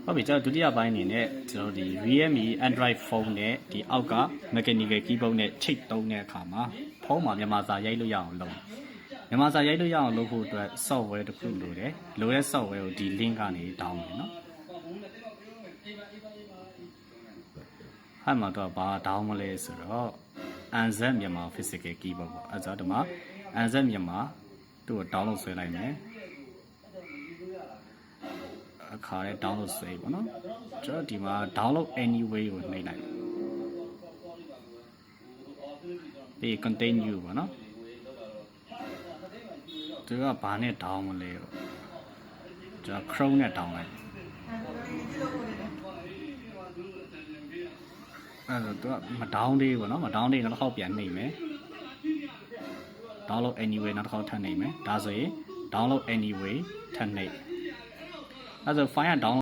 ဟုတ်ပြီကျွန်တော်ဒုတိယပိုင်းအနေနဲ့ကျွန်တော်ဒီ Realme Android phone နဲ့ဒီအောက်က mechanical keyboard နဲ့ချိတ်သုံးတဲ့အခါမှာဖုန်းမှာမြန်မာစာရိုက်လို့ရအောင်လုပ်မြန်မာစာရိုက်လို့ရအောင်လုပ်ဖို့အတွက် software တစ်ခုလိုတယ်လိုတဲ့ software ကိုဒီ link ကနေ down မယ်နော်အဲ့မှာတော့ဘာ down မလဲဆိုတော့ ANZ မြန်မာ physical keyboard ပေါ့အဲ့ဒါဒီမှာ ANZ မြန်မာသူ့ကို download ဆွဲလိုက်မယ်အခါနဲ့ download ဆွဲပေါ့နော်ကျွန်တော်ဒီမှာ download anyway ကိုနှိပ်လိုက်ပြီး continue ပေါ့နော်သူကဘာနဲ့ down မလဲပေါ့ကျွန်တော် Chrome နဲ့ down လိုက်အဲ့တော့သူကမ down သေးဘူးပေါ့နော်မ down သေးနောက်တစ်ခေါက်ပြန်နှိပ်မယ် download anyway နောက်တစ်ခေါက်ထပ်နှိပ်မယ်ဒါဆိုရင် download anyway ထပ်နှိပ်အဲ့ဆို file က download